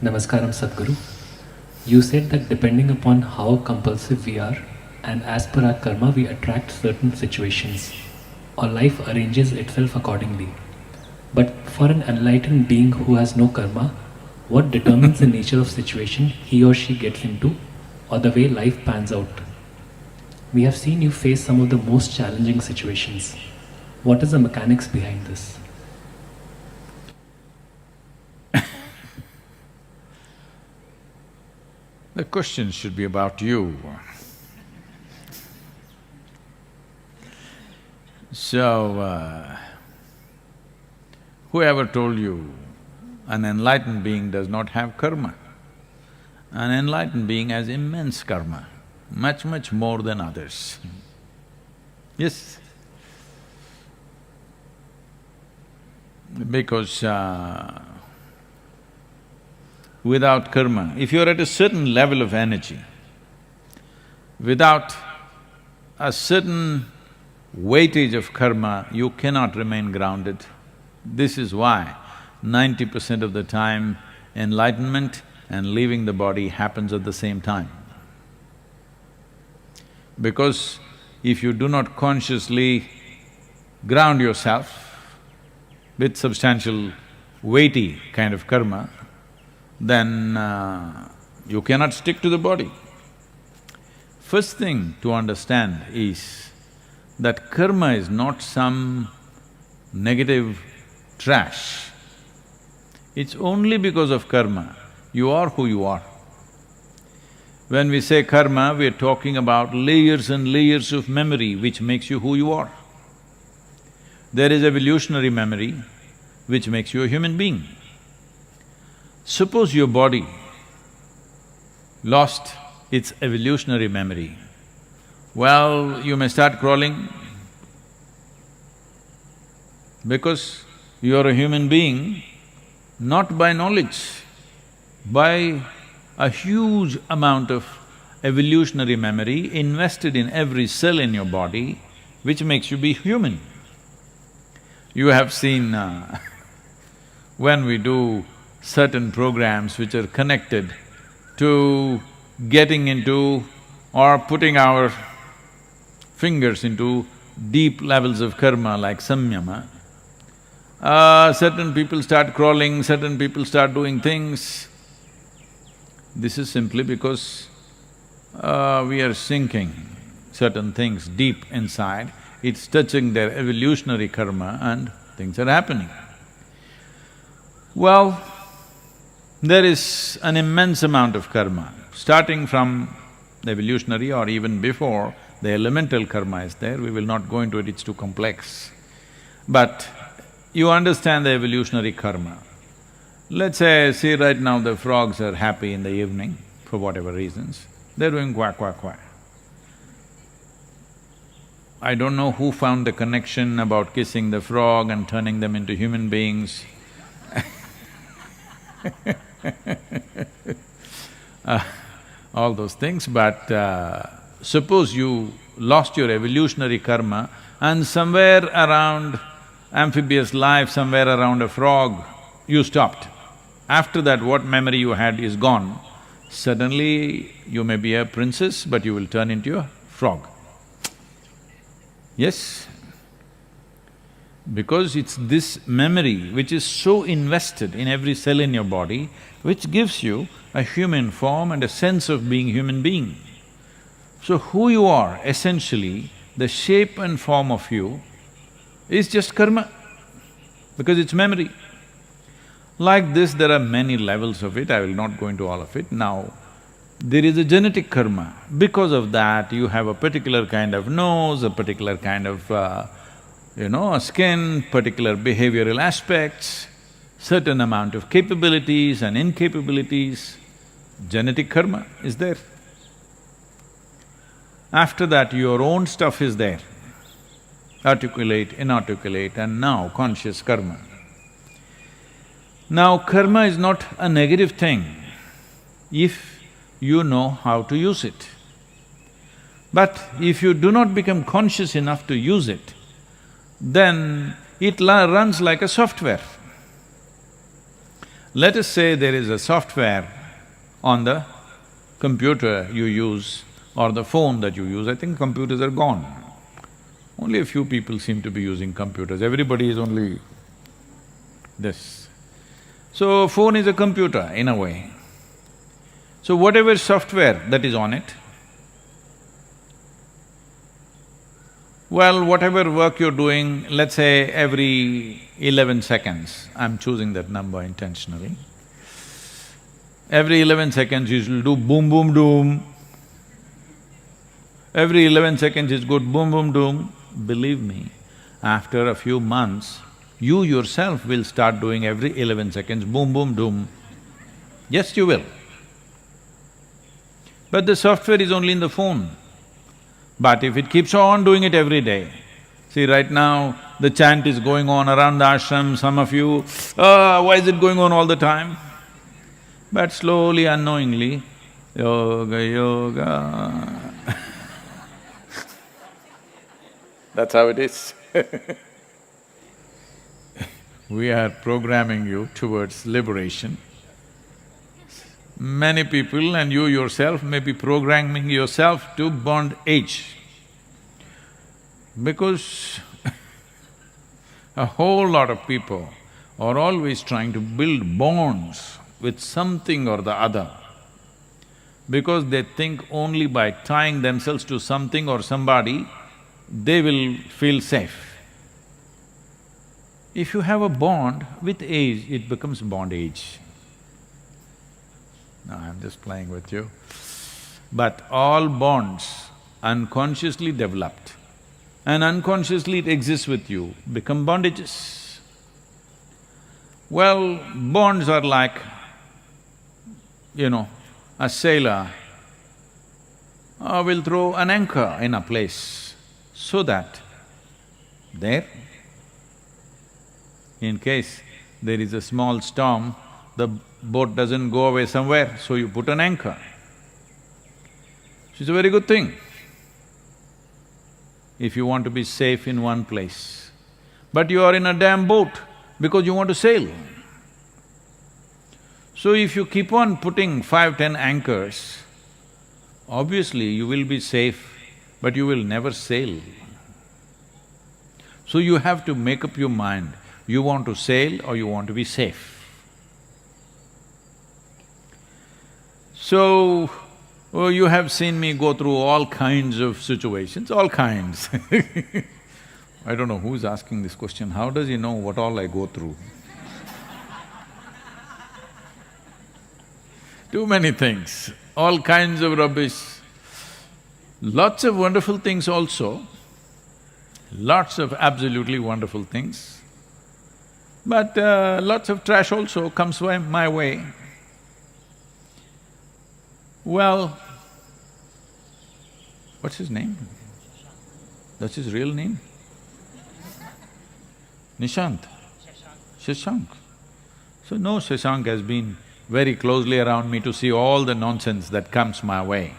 Namaskaram Sadhguru. You said that depending upon how compulsive we are and as per our karma we attract certain situations or life arranges itself accordingly. But for an enlightened being who has no karma, what determines the nature of situation he or she gets into or the way life pans out? We have seen you face some of the most challenging situations. What is the mechanics behind this? The question should be about you. So, whoever told you an enlightened being does not have karma? An enlightened being has immense karma, much, much more than others. Yes. Because without karma, if you're at a certain level of energy, without a certain weightage of karma, you cannot remain grounded. This is why 90% of the time enlightenment and leaving the body happens at the same time. Because if you do not consciously ground yourself with substantial, weighty kind of karma, then you cannot stick to the body. First thing to understand is that karma is not some negative trash. It's only because of karma you are who you are. When we say karma, we are talking about layers and layers of memory which makes you who you are. There is evolutionary memory which makes you a human being. Suppose your body lost its evolutionary memory, well, you may start crawling because you are a human being not by knowledge, by a huge amount of evolutionary memory invested in every cell in your body which makes you be human. You have seen when we do certain programs which are connected to getting into or putting our fingers into deep levels of karma like samyama, certain people start crawling, certain people start doing things. This is simply because we are sinking certain things deep inside, it's touching their evolutionary karma and things are happening. Well, there is an immense amount of karma, starting from the evolutionary or even before, the elemental karma is there, we will not go into it, it's too complex. But you understand the evolutionary karma. Let's say, see right now the frogs are happy in the evening for whatever reasons, they're doing quack, quack, quack. I don't know who found the connection about kissing the frog and turning them into human beings all those things, but suppose you lost your evolutionary karma and somewhere around amphibious life, somewhere around a frog, you stopped. After that, what memory you had is gone. Suddenly, you may be a princess, but you will turn into a frog. Yes? Because it's this memory which is so invested in every cell in your body, which gives you a human form and a sense of being human being. So who you are, essentially, the shape and form of you is just karma, because it's memory. Like this, there are many levels of it, I will not go into all of it. Now, there is a genetic karma. Because of that, you have a particular kind of nose, a particular kind of skin, particular behavioral aspects, certain amount of capabilities and incapabilities. Genetic karma is there. After that, your own stuff is there, articulate, inarticulate, and now conscious karma. Now, karma is not a negative thing if you know how to use it. But if you do not become conscious enough to use it, then it runs like a software. Let us say there is a software on the computer you use or the phone that you use. I think computers are gone. Only a few people seem to be using computers, everybody is only this. So, phone is a computer in a way. So, whatever software that is on it, well, whatever work you're doing, let's say every 11 seconds, I'm choosing that number intentionally, every 11 seconds you will do boom, boom, doom. Every 11 seconds is good, boom, boom, doom. Believe me, after a few months, you yourself will start doing every 11 seconds, boom, boom, doom. Yes, you will. But the software is only in the phone. But if it keeps on doing it every day, see right now the chant is going on around the ashram, some of you, why is it going on all the time? But slowly, unknowingly, yoga, yoga that's how it is. We are programming you towards liberation. Many people and you yourself may be programming yourself to bondage. Because a whole lot of people are always trying to build bonds with something or the other, because they think only by tying themselves to something or somebody, they will feel safe. If you have a bond, with age it becomes bondage. No, I'm just playing with you. But all bonds unconsciously developed and unconsciously it exists with you, become bondages. Well, bonds are like, a sailor will throw an anchor in a place so that there, in case there is a small storm, the boat doesn't go away somewhere, so you put an anchor. It's a very good thing if you want to be safe in one place. But you are in a damn boat because you want to sail. So if you keep on putting 5, 10 anchors, obviously you will be safe, but you will never sail. So you have to make up your mind, you want to sail or you want to be safe. So, you have seen me go through all kinds of situations, all kinds I don't know who's asking this question, how does he know what all I go through? Too many things, all kinds of rubbish. Lots of wonderful things also, lots of absolutely wonderful things, but lots of trash also comes my way. Well, what's his name? That's his real name? Nishant? Shashank. So no, Shashank has been very closely around me to see all the nonsense that comes my way.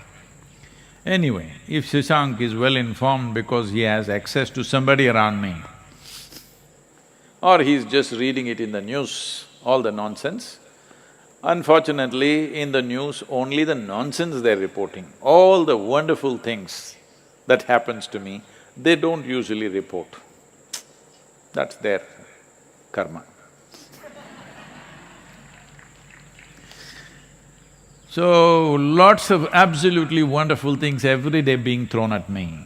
Anyway, if Shashank is well informed because he has access to somebody around me, or he's just reading it in the news, all the nonsense, unfortunately, in the news, only the nonsense they're reporting. All the wonderful things that happens to me, they don't usually report. That's their karma. So, lots of absolutely wonderful things every day being thrown at me.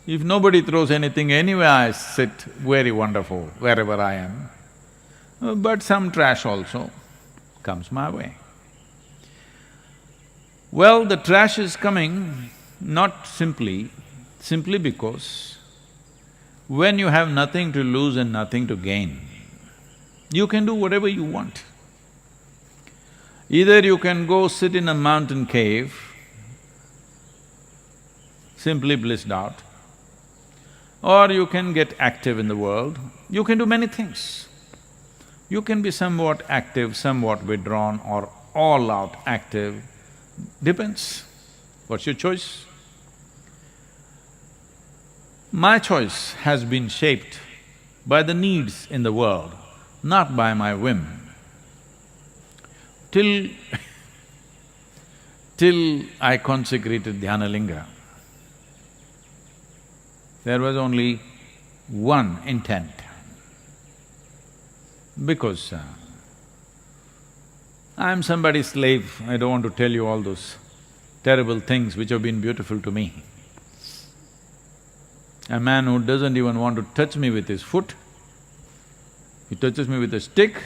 If nobody throws anything, anyway I sit very wonderful wherever I am. But some trash also comes my way. Well, the trash is coming not simply because when you have nothing to lose and nothing to gain, you can do whatever you want. Either you can go sit in a mountain cave, simply blissed out, or you can get active in the world. You can do many things. You can be somewhat active, somewhat withdrawn, or all out active, depends. What's your choice? My choice has been shaped by the needs in the world, not by my whim. till till I consecrated Dhyanalinga, there was only one intent. Because I'm somebody's slave, I don't want to tell you all those terrible things which have been beautiful to me. A man who doesn't even want to touch me with his foot, he touches me with a stick,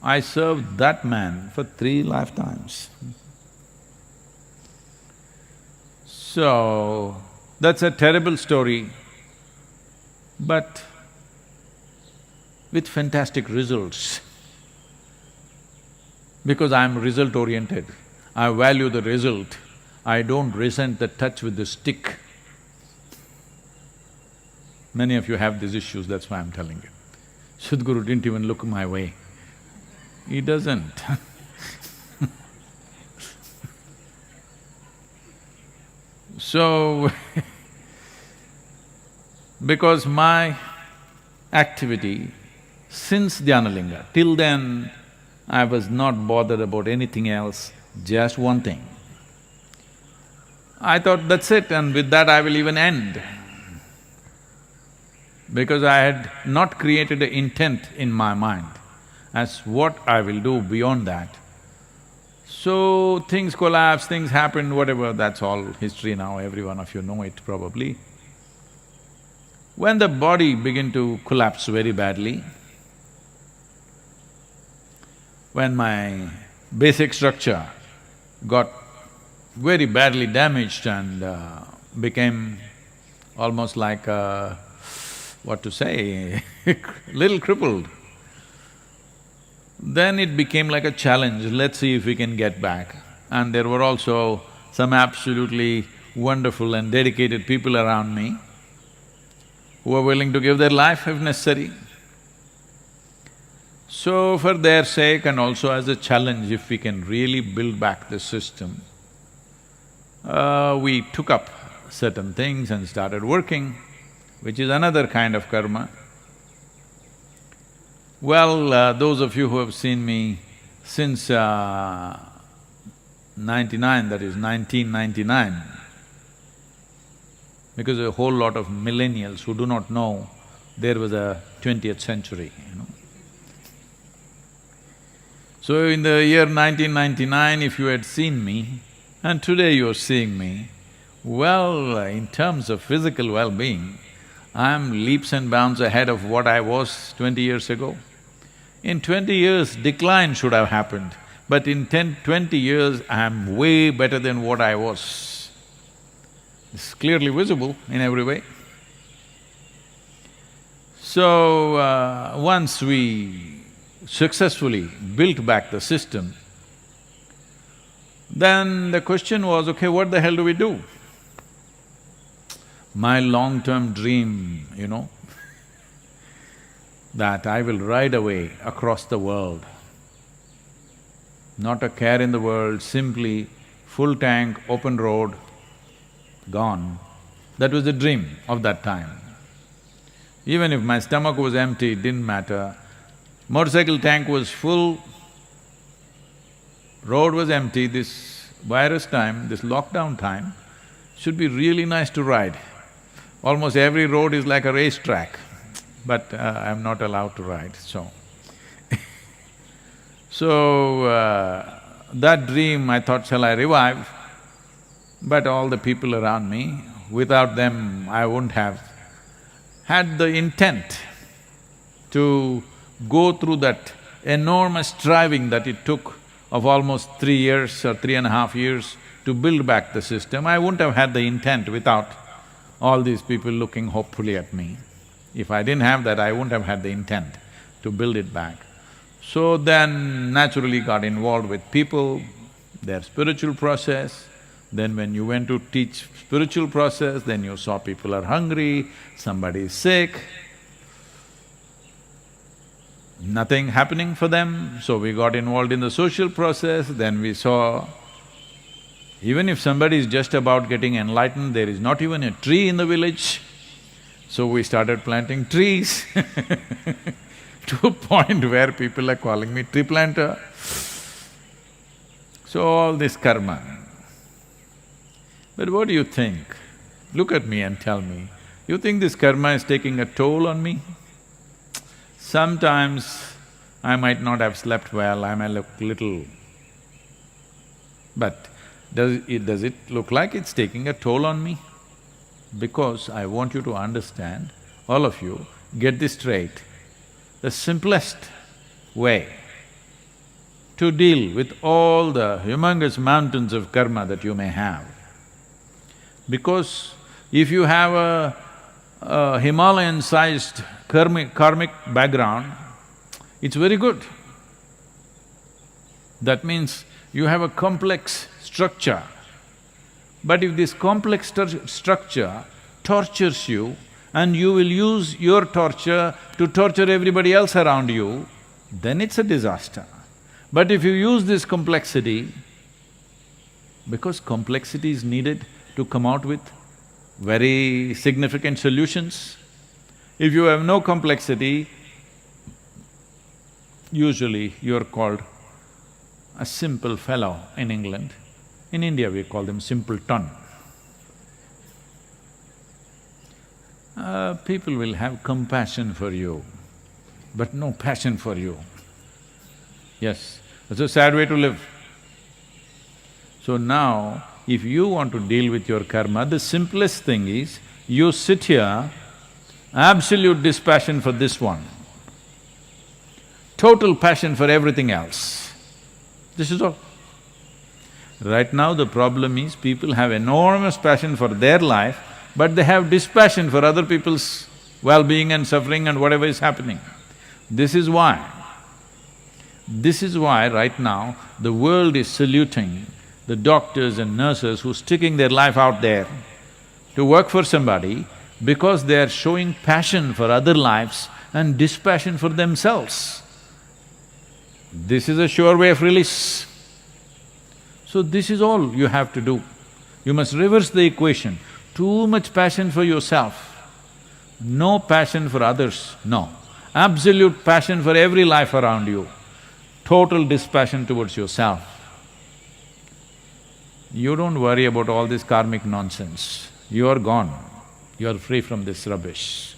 I served that man for 3 lifetimes. So, that's a terrible story, but with fantastic results. Because I'm result-oriented, I value the result, I don't resent the touch with the stick. Many of you have these issues, that's why I'm telling you. Sadhguru didn't even look my way. He doesn't So, because my activity since Dhyanalinga, till then I was not bothered about anything else, just one thing. I thought that's it and with that I will even end. Because I had not created an intent in my mind as what I will do beyond that. So things collapsed, things happened, whatever, that's all history now, every one of you know it probably. When the body began to collapse very badly, when my basic structure got very badly damaged and became almost like what to say, little crippled, then it became like a challenge, let's see if we can get back. And there were also some absolutely wonderful and dedicated people around me who were willing to give their life if necessary. So for their sake and also as a challenge, if we can really build back the system, we took up certain things and started working, which is another kind of karma. Well, those of you who have seen me since 99, that is 1999, because a whole lot of millennials who do not know there was a 20th century, you know. So in the year 1999, if you had seen me, and today you are seeing me, well, in terms of physical well-being, I'm leaps and bounds ahead of what I was 20 years ago. In 20 years, decline should have happened, but in 20 years, I'm way better than what I was. It's clearly visible in every way. So, once we successfully built back the system, then the question was, okay, what the hell do we do? My long-term dream, you know, that I will ride away across the world, not a care in the world, simply full tank, open road, gone. That was the dream of that time. Even if my stomach was empty, it didn't matter. Motorcycle tank was full, road was empty, this virus time, this lockdown time, should be really nice to ride. Almost every road is like a racetrack, but I'm not allowed to ride, so So, that dream I thought, shall I revive? But all the people around me, without them I wouldn't have had the intent to go through that enormous striving that it took of almost 3 years or 3.5 years to build back the system. I wouldn't have had the intent without all these people looking hopefully at me. If I didn't have that, I wouldn't have had the intent to build it back. So then naturally got involved with people, their spiritual process. Then when you went to teach spiritual process, then you saw people are hungry, somebody is sick, nothing happening for them, so we got involved in the social process. Then we saw even if somebody is just about getting enlightened, there is not even a tree in the village. So we started planting trees to a point where people are calling me tree planter. So all this karma. But what do you think? Look at me and tell me, you think this karma is taking a toll on me? Sometimes I might not have slept well, I may look little… But does it look like it's taking a toll on me? Because I want you to understand, all of you, get this straight. The simplest way to deal with all the humongous mountains of karma that you may have, because if you have a Himalayan-sized karmic background, it's very good. That means you have a complex structure. But if this complex structure tortures you and you will use your torture to torture everybody else around you, then it's a disaster. But if you use this complexity, because complexity is needed to come out with very significant solutions. If you have no complexity, usually you're called a simple fellow in England. In India we call them simpleton. People will have compassion for you, but no passion for you. Yes, that's a sad way to live. So now, if you want to deal with your karma, the simplest thing is, you sit here, absolute dispassion for this one, total passion for everything else. This is all. Right now the problem is, people have enormous passion for their life, but they have dispassion for other people's well-being and suffering and whatever is happening. This is why right now the world is saluting the doctors and nurses who are sticking their life out there to work for somebody, because they are showing passion for other lives and dispassion for themselves. This is a sure way of release. So this is all you have to do. You must reverse the equation. Too much passion for yourself, no passion for others, no. Absolute passion for every life around you, total dispassion towards yourself. You don't worry about all this karmic nonsense. You are gone, you are free from this rubbish.